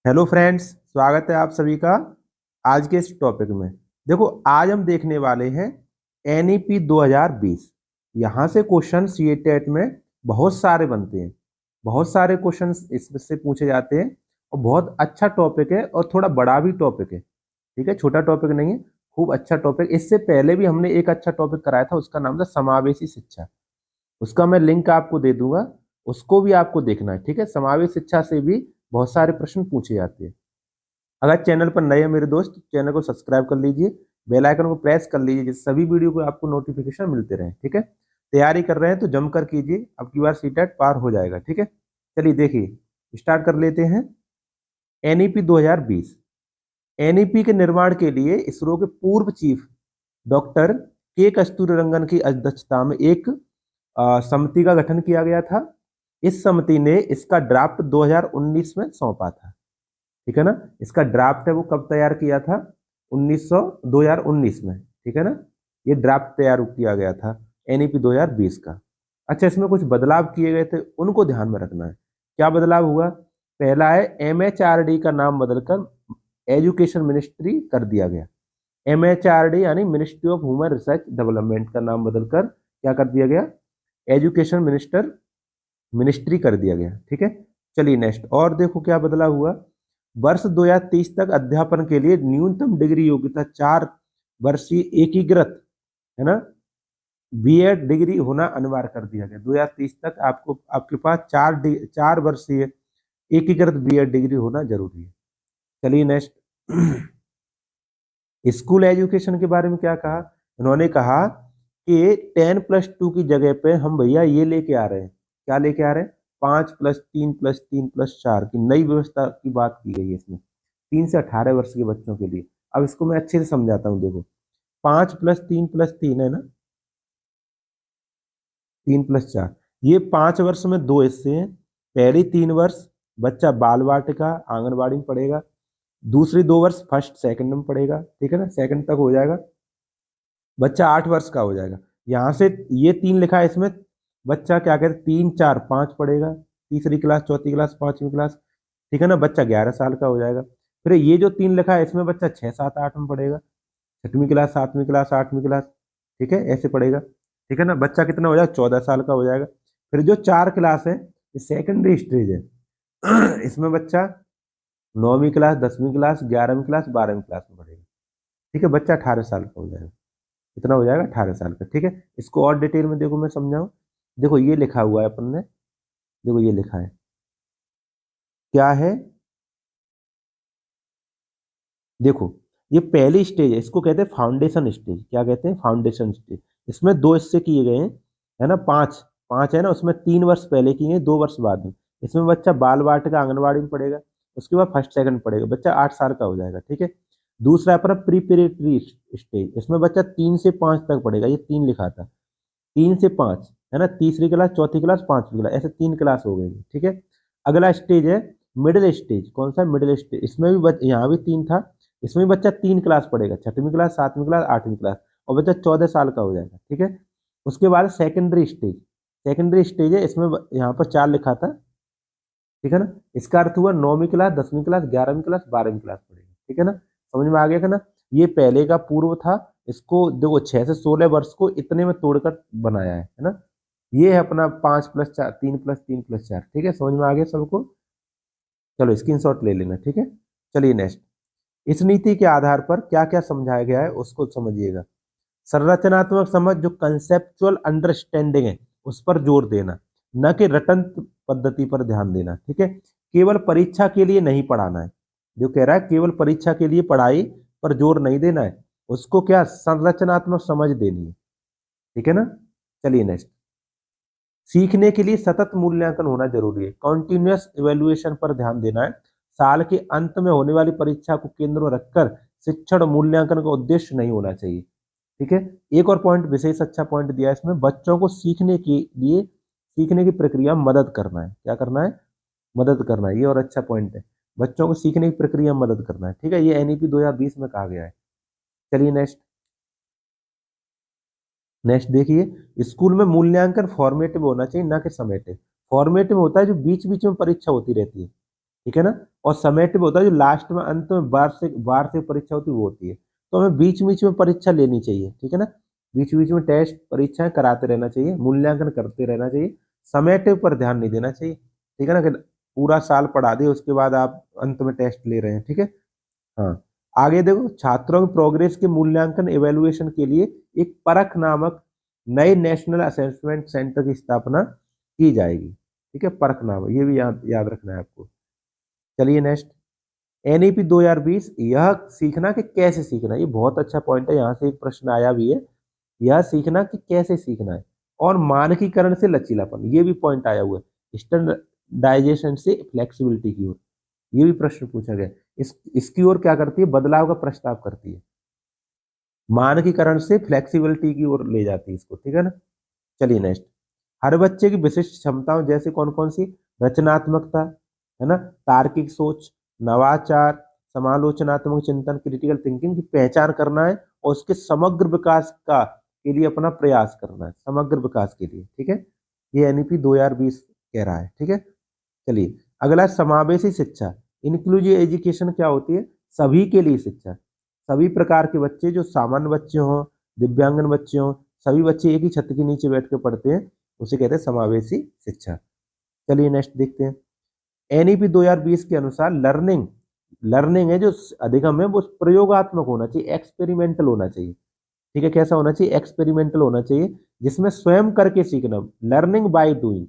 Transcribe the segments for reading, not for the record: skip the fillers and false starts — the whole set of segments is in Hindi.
हेलो फ्रेंड्स, स्वागत है आप सभी का आज के इस टॉपिक में। देखो, आज हम देखने वाले हैं एनईपी 2020। यहाँ से क्वेश्चन सी टेट में बहुत सारे बनते हैं, बहुत सारे क्वेश्चन इससे पूछे जाते हैं और बहुत अच्छा टॉपिक है और थोड़ा बड़ा भी टॉपिक है। ठीक है, छोटा टॉपिक नहीं है, खूब अच्छा टॉपिक। इससे पहले भी हमने एक अच्छा टॉपिक कराया था, उसका नाम था समावेशी शिक्षा। उसका मैं लिंक आपको दे दूंगा, उसको भी आपको देखना है। ठीक है, समावेशी शिक्षा से भी बहुत सारे प्रश्न पूछे जाते हैं। अगर चैनल पर नए हैं मेरे दोस्त, चैनल को सब्सक्राइब कर लीजिए, बेल आइकन को प्रेस कर लीजिए, जिससे सभी वीडियो को आपको नोटिफिकेशन मिलते रहे। ठीक है, तैयारी कर रहे हैं तो जमकर कीजिए, अब की बार सीटेट पार हो जाएगा। ठीक है, चलिए देखिए, स्टार्ट कर लेते हैं। एनईपी 2020। एनईपी के निर्माण के लिए इसरो के पूर्व चीफ डॉक्टर के कस्तूरीरंगन की अध्यक्षता में एक समिति का गठन किया गया था। इस समिति ने इसका ड्राफ्ट 2019 में सौंपा था। ठीक है ना, इसका ड्राफ्ट है वो कब तैयार किया था? 2019 में। ठीक है ना, ये ड्राफ्ट तैयार किया गया था एनईपी 2020 का। अच्छा, इसमें कुछ बदलाव किए गए थे, उनको ध्यान में रखना है। क्या बदलाव हुआ? पहला है एमएचआरडी का नाम बदलकर एजुकेशन मिनिस्ट्री कर दिया गया। एमएचआरडी यानी ministry of human research development का नाम बदलकर क्या कर दिया गया? एजुकेशन मिनिस्ट्री कर दिया गया। ठीक है, चलिए नेक्स्ट और देखो क्या बदलाव हुआ। वर्ष 2030 तक अध्यापन के लिए न्यूनतम डिग्री योग्यता 4 वर्षीय एकीकृत, है ना, बीएड डिग्री होना अनिवार्य कर दिया गया। 2030 तक आपको आपके पास 4 वर्षीय एकीकृत बीएड डिग्री होना जरूरी है। चलिए नेक्स्ट। स्कूल एजुकेशन के बारे में क्या कहा? उन्होंने कहा कि 10+2 की जगह पे हम भैया ये लेके आ रहे हैं। क्या लेके आ रहे हैं? 5+3+3+4 की नई व्यवस्था की बात की गई है इसमें, 3 से 18 वर्ष के बच्चों के लिए। अब इसको मैं अच्छे से समझाता हूँ। देखो, 5+3+3 है ना, 3+4, ये 5 वर्ष में दो हिस्से हैं। पहली 3 वर्ष बच्चा बाल वाटिका आंगनबाड़ी में पढ़ेगा, दूसरी 2 वर्ष फर्स्ट सेकंड में पढ़ेगा। ठीक है ना, सेकंड तक हो जाएगा, बच्चा 8 वर्ष का हो जाएगा। यहाँ से ये 3 लिखा है इसमें, बच्चा क्या कहते हैं, 3 4 5 पढ़ेगा, तीसरी क्लास चौथी क्लास पांचवी क्लास। ठीक है ना, बच्चा 11 साल का हो जाएगा। फिर ये जो 3 लिखा है इसमें बच्चा 6 7 8 में पढ़ेगा, छठवीं क्लास सातवीं क्लास आठवीं क्लास। ठीक है, ऐसे पढ़ेगा। ठीक है ना, बच्चा कितना हो जाएगा? 14 साल का हो जाएगा। फिर जो 4 क्लास है, ये सेकेंडरी स्टेज है। इसमें बच्चा 9वीं क्लास 10वीं क्लास 11वीं क्लास 12वीं क्लास में पढ़ेगा। ठीक है, बच्चा 18 साल का हो जाएगा। कितना हो जाएगा? 18 साल का। ठीक है, इसको और डिटेल में देखो, मैं समझाऊं। देखो ये लिखा हुआ है अपन ने, देखो ये लिखा है, क्या है? देखो, ये पहली स्टेज है, इसको कहते हैं फाउंडेशन स्टेज। क्या कहते हैं? Foundation stage. इसमें 2 हिस्से किए गए हैं, है ना, पांच पांच है ना, उसमें 3 वर्ष पहले किए हैं, 2 वर्ष बाद में। इसमें बच्चा बाल वाटिका आंगनबाड़ी में पढ़ेगा, उसके बाद फर्स्ट सेकंड पढ़ेगा, बच्चा 8 साल का हो जाएगा। ठीक है, दूसरा अपना प्रिपरेटरी स्टेज, इसमें बच्चा 3 से 5 तक पढ़ेगा, ये 3 लिखा था, 3 से 5, है ना, तीसरी क्लास चौथी क्लास पांचवी क्लास, ऐसे 3 क्लास हो गई। ठीक है, अगला स्टेज है मिडिल स्टेज। कौन सा? Middle stage. इसमें भी यहाँ भी 3 था, इसमें भी बच्चा 3 क्लास पढ़ेगा, छठवीं क्लास सातवीं क्लास आठवीं क्लास, और बच्चा 14 साल का हो जाएगा। ठीक है, उसके बाद सेकेंडरी स्टेज। सेकेंडरी स्टेज है, इसमें यहाँ पर 4 लिखा था। ठीक है ना, इसका अर्थ हुआ 9वीं क्लास 10वीं क्लास 11वीं क्लास 12वीं क्लास पढ़ेगा। ठीक है ना, समझ में आ गया था ना? ये पहले का पूर्व था, इसको देखो 6 से 16 वर्ष को इतने में तोड़कर बनाया है ना। ये है अपना 5+4 3+3+4। ठीक है, समझ में आ गया सबको? चलो स्क्रीनशॉट ले लेना। ठीक है, चलिए नेक्स्ट। इस नीति के आधार पर क्या क्या समझाया गया है उसको समझिएगा। संरचनात्मक समझ, जो कंसेप्चुअल अंडरस्टैंडिंग है, उस पर जोर देना, न कि रटन पद्धति पर ध्यान देना। ठीक है, केवल परीक्षा के लिए नहीं पढ़ाना है। जो कह रहा है केवल परीक्षा के लिए पढ़ाई पर जोर नहीं देना है, उसको क्या संरचनात्मक समझ देनी है। ठीक है ना, चलिए नेक्स्ट। सीखने के लिए सतत मूल्यांकन होना जरूरी है, कॉन्टिन्यूअस इवेल्युएशन पर ध्यान देना है। साल के अंत में होने वाली परीक्षा को केंद्र में रखकर शिक्षण मूल्यांकन का उद्देश्य नहीं होना चाहिए। ठीक है, एक और पॉइंट, विशेष अच्छा पॉइंट दिया है इसमें, बच्चों को सीखने के लिए सीखने की प्रक्रिया में मदद करना है। क्या करना है? मदद करना है, ये और अच्छा पॉइंट है, बच्चों को सीखने की प्रक्रिया में मदद करना है। ठीक है, ये एनईपी 2020 में कहा गया है। चलिए नेक्स्ट। नेक्स्ट देखिए, स्कूल में मूल्यांकन फॉर्मेटिव होना चाहिए, ना कि समेटिव। फॉर्मेटिव होता है जो बीच बीच में परीक्षा होती रहती है। ठीक है ना। और समेटिव होता है जो लास्ट में, अंत में वार्षिक परीक्षा होती है वो होती है। तो हमें बीच बीच में परीक्षा लेनी चाहिए, ठीक है ना। बीच बीच में टेस्ट परीक्षाएं कराते रहना चाहिए, मूल्यांकन करते रहना चाहिए, समेटिव पर ध्यान नहीं देना चाहिए, ठीक है ना, कि पूरा साल पढ़ा दिए उसके बाद आप अंत में टेस्ट ले रहे हैं, ठीक है। हाँ, आगे देखो, छात्रों की प्रोग्रेस के मूल्यांकन एवेल्युएशन के लिए एक परख नामक नए नेशनल असेसमेंट सेंटर की स्थापना की जाएगी, ठीक है। परख नामक, ये भी याद याद रखना है आपको। चलिए नेक्स्ट, एनईपी 2020, यह सीखना कि कैसे सीखना, ये बहुत अच्छा पॉइंट है, यहाँ से एक प्रश्न आया भी है। यह सीखना कि कैसे सीखना है और मानकीकरण से लचीलापन, ये भी पॉइंट आया हुआ है, स्टैंडर्डाइजेशन से फ्लेक्सिबिलिटी की ओर, ये भी प्रश्न पूछा गया। इसकी ओर क्या करती है, बदलाव का प्रस्ताव करती है, मानकीकरण से फ्लेक्सिबिलिटी की ओर ले जाती है इसको, ठीक है ना। चलिए नेक्स्ट, हर बच्चे की विशिष्ट क्षमताओं जैसे कौन कौन सी, रचनात्मकता, है ना, तार्किक सोच, नवाचार, समालोचनात्मक चिंतन, क्रिटिकल थिंकिंग की पहचान करना है और उसके समग्र विकास का के लिए अपना प्रयास करना है, समग्र विकास के लिए, ठीक है। ये एनईपी 2020 कह रहा है, ठीक है। चलिए अगला, समावेशी शिक्षा, इंक्लूसिव एजुकेशन क्या होती है, सभी के लिए शिक्षा, सभी प्रकार के बच्चे, जो सामान्य बच्चे हों, दिव्यांगन बच्चे हों, सभी बच्चे एक ही छत के नीचे बैठ के पढ़ते हैं, उसे कहते हैं समावेशी शिक्षा। चलिए नेक्स्ट देखते हैं, एनईपी 2020 के अनुसार लर्निंग, लर्निंग है जो अधिगम है वो प्रयोगात्मक होना चाहिए, एक्सपेरिमेंटल होना चाहिए, ठीक है। कैसा होना चाहिए, एक्सपेरिमेंटल होना चाहिए, जिसमें स्वयं करके सीखना, लर्निंग बाय डूइंग,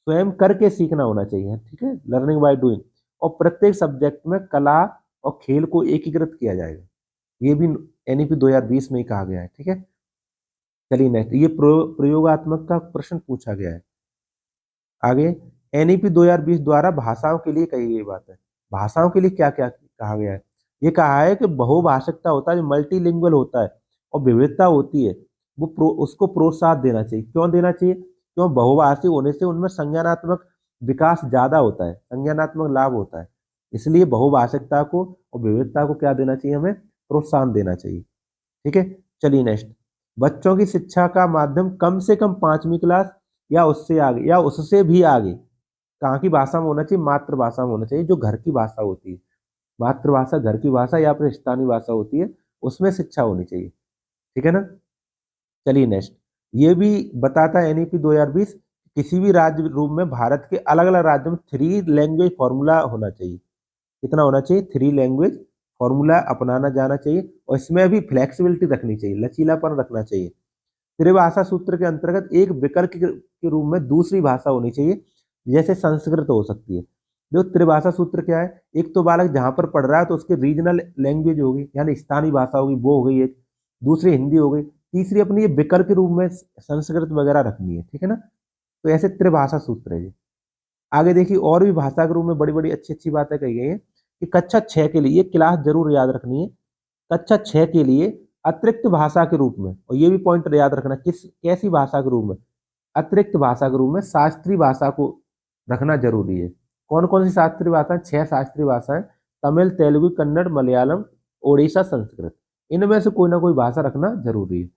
स्वयं करके सीखना होना चाहिए, ठीक है, लर्निंग बाय डूइंग। और प्रत्येक सब्जेक्ट में कला और खेल को एकीकृत किया जाएगा, ये भी एनईपी 2020 में ही कहा गया है, ठीक है। चलिए नेक्स्ट, ये प्रयोगात्मक का प्रश्न पूछा गया है। आगे, एनईपी 2020 द्वारा भाषाओं के लिए कही गई बात है, भाषाओं के लिए क्या क्या कहा गया है, ये कहा है कि बहुभाषिकता होता है, जो मल्टीलिंगुअल होता है और विविधता होती है, वो उसको प्रोत्साहन देना चाहिए। क्यों देना चाहिए, क्यों, बहुभाषी होने से उनमें संज्ञानात्मक विकास ज्यादा होता है, संज्ञानात्मक लाभ होता है, इसलिए बहुभाषिकता को और विविधता को क्या देना चाहिए, हमें प्रोत्साहन देना चाहिए, ठीक है। चलिए नेक्स्ट, बच्चों की शिक्षा का माध्यम कम से कम 5वीं क्लास या उससे आगे या उससे भी आगे कहाँ की भाषा में होना चाहिए, मातृभाषा में होना चाहिए, जो घर की भाषा होती है, मातृभाषा घर की भाषा या फिर स्थानीय भाषा होती है, उसमें शिक्षा होनी चाहिए, ठीक है ना। चलिए नेक्स्ट, ये भी बताता है एनईपी 2020, किसी भी राज्य रूप में भारत के अलग अलग राज्यों में 3 लैंग्वेज फॉर्मूला होना चाहिए, कितना होना चाहिए, 3 लैंग्वेज फॉर्मूला अपनाना जाना चाहिए, और इसमें भी फ्लेक्सिबिलिटी रखनी चाहिए, लचीलापन रखना चाहिए। त्रिभाषा सूत्र के अंतर्गत एक विकल्प के रूप में दूसरी भाषा होनी चाहिए, जैसे संस्कृत हो सकती है। जो त्रिभाषा सूत्र क्या है, एक तो बालक जहां पर पढ़ रहा है तो उसकी रीजनल लैंग्वेज होगी, यानी स्थानीय भाषा होगी, वो हो गई एक, दूसरी हिंदी हो गई, तीसरी अपनी ये विकल्प के रूप में संस्कृत वगैरह रखनी है, ठीक है ना। तो ऐसे त्रिभाषा सूत्र है ये। आगे देखिए, और भी भाषा के रूप में बड़ी बड़ी अच्छी अच्छी बातें कही गई हैं, कि कक्षा 6 के लिए, ये क्लास जरूर याद रखनी है, कक्षा 6 के लिए अतिरिक्त भाषा के रूप में, और ये भी पॉइंट याद रखना, किस कैसी भाषा के रूप में, अतिरिक्त भाषा के रूप में शास्त्रीय भाषा को रखना जरूरी है। कौन कौन सी शास्त्रीय भाषा, 6 शास्त्रीय भाषाएं, तमिल, तेलुगु, कन्नड़, मलयालम, ओडिशा, संस्कृत, इनमें से कोई ना कोई भाषा रखना जरूरी है,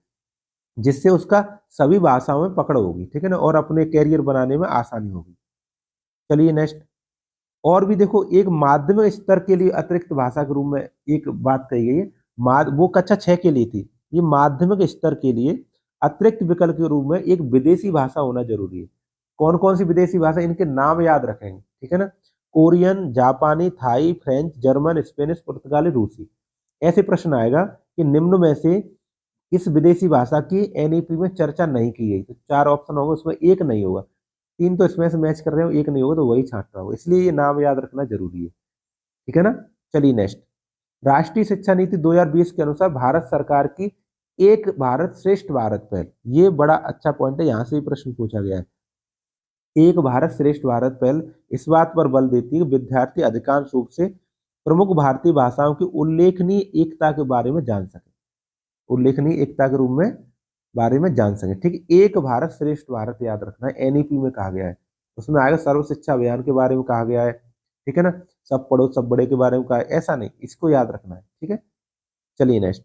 जिससे उसका सभी भाषाओं में पकड़ होगी, ठीक है ना, और अपने कैरियर बनाने में आसानी होगी। चलिए नेक्स्ट, और भी देखो, एक माध्यमिक स्तर के लिए अतिरिक्त भाषा के रूप में एक बात कही गई है, वो कक्षा 6 के लिए थी, ये माध्यमिक स्तर के लिए अतिरिक्त विकल्प के रूप में एक विदेशी भाषा होना जरूरी है। कौन कौन सी विदेशी भाषा, इनके नाम याद रखेंगे, ठीक है ना, कोरियन, जापानी, थाई, फ्रेंच, जर्मन, स्पेनिश, पुर्तगाली, रूसी। ऐसे प्रश्न आएगा कि निम्न में से इस विदेशी भाषा की एनईपी में चर्चा नहीं की गई, तो 4 ऑप्शन होगा, उसमें एक नहीं होगा, 3 तो इसमें से मैच कर रहे हो, एक नहीं होगा, तो वही छांटना होगा, इसलिए ये नाम याद रखना जरूरी है, ठीक है ना। चलिए नेक्स्ट, राष्ट्रीय शिक्षा नीति 2020 के अनुसार भारत सरकार की एक भारत श्रेष्ठ भारत पहल, ये बड़ा अच्छा पॉइंट है, यहाँ से भी प्रश्न पूछा गया है। एक भारत श्रेष्ठ भारत पहल इस बात पर बल देती है कि विद्यार्थी अधिकांश रूप से प्रमुख भारतीय भाषाओं की उल्लेखनीय एकता के बारे में जान सके, उल्लेखनीय एकता के रूप में बारे में जान सके, ठीक। एक भारत श्रेष्ठ भारत याद रखना है, एनईपी में कहा गया है, उसमें आएगा सर्व शिक्षा अभियान के बारे में कहा गया है, ठीक है ना, सब पढ़ो सब बड़े के बारे में कहा है, ऐसा नहीं, इसको याद रखना है, ठीक है। चलिए नेक्स्ट,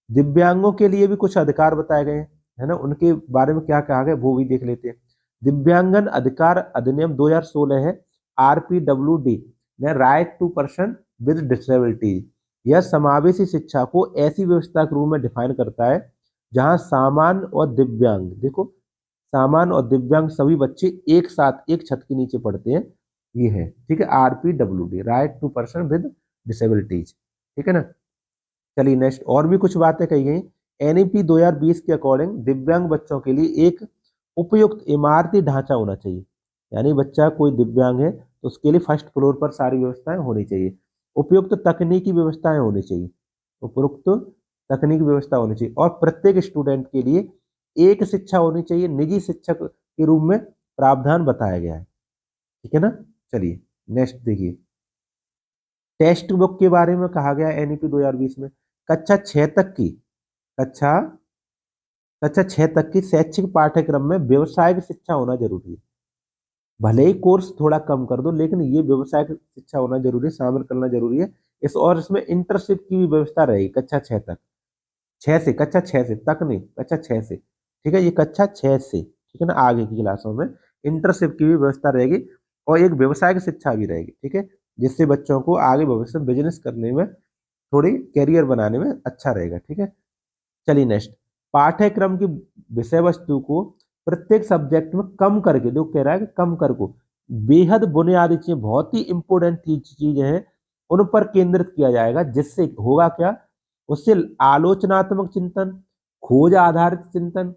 दिव्यांगों के लिए भी कुछ अधिकार बताए गए हैं, है ना, उनके बारे में क्या कहा गया वो भी देख लेते हैं। दिव्यांगन अधिकार अधिनियम 2016 है, RPWD, right to person with disabilities. यह समावेशी शिक्षा को ऐसी व्यवस्था के रूप में डिफाइन करता है जहां सामान्य और दिव्यांग, देखो सामान्य और दिव्यांग सभी बच्चे एक साथ एक छत के नीचे पढ़ते हैं, ये है, ठीक है, RPWD, right to person with disabilities, ठीक है ना। चलिए नेक्स्ट, और भी कुछ बातें कही गई। NEP 2020 के अकॉर्डिंग दिव्यांग बच्चों के लिए एक उपयुक्त इमारती ढांचा होना चाहिए, यानी बच्चा कोई दिव्यांग है तो उसके लिए फर्स्ट फ्लोर पर सारी व्यवस्थाएं होनी चाहिए। उपयुक्त तकनीकी व्यवस्थाएं होनी चाहिए, उपयुक्त तकनीकी व्यवस्था होनी चाहिए, और प्रत्येक स्टूडेंट के लिए एक शिक्षा होनी चाहिए, निजी शिक्षक के रूप में प्रावधान बताया गया है, ठीक है ना। चलिए नेक्स्ट देखिए, टेक्स्ट बुक के बारे में कहा गया है NEP 2020 में, कक्षा 6 तक की कक्षा कक्षा 6 तक की शैक्षिक पाठ्यक्रम में व्यवसायिक शिक्षा होना जरूरी है। भले ही कोर्स थोड़ा कम कर दो, लेकिन ये व्यवसायिक शिक्षा होना जरूरी है, शामिल करना जरूरी है। और इसमें इंटर्नशिप की भी व्यवस्था रहेगी कक्षा 6 तक, 6 से, कक्षा 6 से तक नहीं, कक्षा 6 से, ठीक है, ये कक्षा 6 से, ठीक है ना, आगे की क्लासों में इंटर्नशिप की भी व्यवस्था रहेगी और एक व्यवसायिक शिक्षा भी रहेगी, ठीक है, जिससे बच्चों को आगे भविष्य में बिजनेस करने में, थोड़ी कैरियर बनाने में अच्छा रहेगा, ठीक है। चलिए नेक्स्ट, पाठ्यक्रम की विषय वस्तु को प्रत्येक सब्जेक्ट में कम करके, जो कह रहा है कि कम कर को बेहद बुनियादी चीजें, बहुत ही इंपॉर्टेंट चीजें हैं, उन पर केंद्रित किया जाएगा, जिससे होगा क्या, उससे आलोचनात्मक चिंतन, खोज आधारित चिंतन,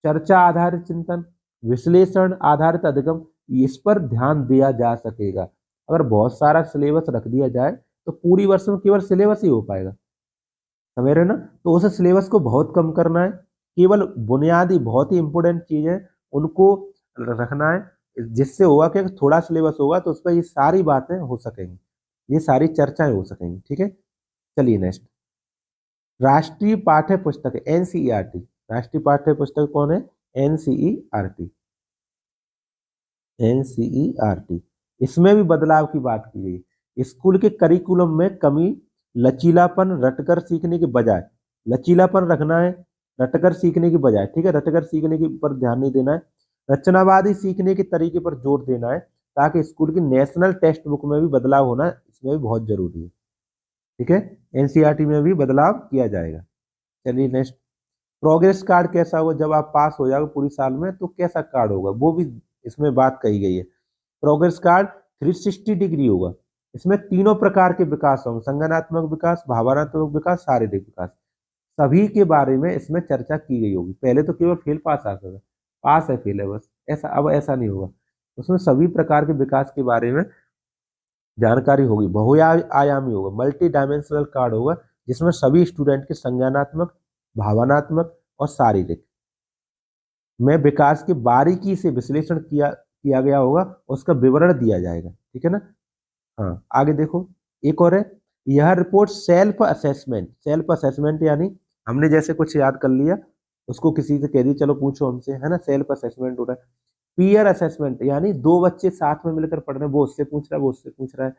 चर्चा आधारित चिंतन, विश्लेषण आधारित अधिगम, इस पर ध्यान दिया जा सकेगा। अगर बहुत सारा सिलेबस रख दिया जाए तो पूरी वर्ष में केवल सिलेबस ही हो पाएगा, समझ रहे हो ना। तो उस सिलेबस को बहुत कम करना है, केवल बुनियादी बहुत ही इंपॉर्टेंट चीज है उनको रखना है, जिससे होगा कि थोड़ा सिलेबस होगा तो उस पर ये सारी बातें हो सकेंगी, ये सारी चर्चाएं हो सकेंगी, ठीक है। चलिए नेक्स्ट, राष्ट्रीय पाठ्य पुस्तक NCERT, राष्ट्रीय पाठ्य पुस्तक कौन है, NCERT, NCERT, इसमें भी बदलाव की बात की गई। स्कूल के करिकुलम में कमी, लचीलापन रटकर सीखने के बजाय, लचीलापन रखना है रटकर सीखने की बजाय, ठीक है, रटकर सीखने के पर ध्यान नहीं देना है, रचनावादी सीखने के तरीके पर जोर देना है, ताकि स्कूल की नेशनल टेक्स्ट बुक में भी बदलाव होना इसमें भी बहुत जरूरी है, ठीक है, NCERT में भी बदलाव किया जाएगा। चलिए नेक्स्ट, प्रोग्रेस कार्ड कैसा होगा, जब आप पास हो जाओगे पूरी साल में तो कैसा कार्ड होगा, वो भी इसमें बात कही गई है। प्रोग्रेस कार्ड 360 डिग्री होगा, इसमें तीनों प्रकार के विकास होंगे, संज्ञानात्मक विकास, भावनात्मक विकास, शारीरिक विकास, सभी के बारे में इसमें चर्चा की गई होगी। पहले तो केवल फेल पास आता था, पास है फेल है बस, ऐसा अब ऐसा नहीं होगा, उसमें सभी प्रकार के विकास के बारे में जानकारी होगी, बहुआयामी होगा, मल्टी डायमेंशनल कार्ड होगा, जिसमें सभी स्टूडेंट के संज्ञानात्मक, भावनात्मक और शारीरिक में विकास की बारीकी से विश्लेषण किया किया गया होगा, उसका विवरण दिया जाएगा, ठीक है ना। हाँ आगे देखो, एक और है, यह रिपोर्ट सेल्फ असेसमेंट यानी हमने जैसे कुछ याद कर लिया, उसको किसी से कह दी चलो पूछो हमसे, है ना, सेल्फ असेसमेंट हो रहा है। पीयर असेसमेंट यानी दो बच्चे साथ में मिलकर पढ़ रहे हैं, वो उससे पूछ रहा है, वो उससे पूछ रहा है।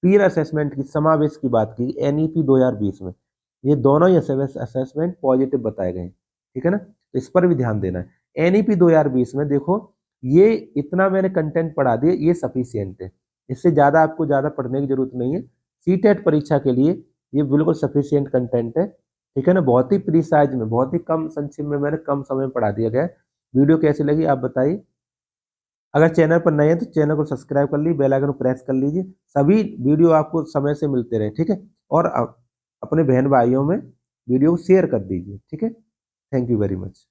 पीयर असेसमेंट की समावेश की बात की NEP 2020 में, ये दोनों ही असेसमेंट पॉजिटिव बताए गए हैं, ठीक है ना, तो इस पर भी ध्यान देना है। NEP 2020 में देखो, ये इतना मैंने कंटेंट पढ़ा दिया, ये सफिशियंट है, इससे ज्यादा आपको ज्यादा पढ़ने की जरूरत नहीं है। CTET परीक्षा के लिए ये बिल्कुल सफिशियंट कंटेंट है, ठीक है ना, बहुत ही प्रीसाइज में, बहुत ही कम संक्षिप्त में मैंने कम समय में पढ़ा दिया गया है। वीडियो कैसी लगी आप बताइए। अगर चैनल पर नए हैं तो चैनल को सब्सक्राइब कर लीजिए, बेल आइकन को प्रेस कर लीजिए, सभी वीडियो आपको समय से मिलते रहे, ठीक है। और अपने बहन भाइयों में वीडियो को शेयर कर दीजिए, ठीक है। Thank you very much.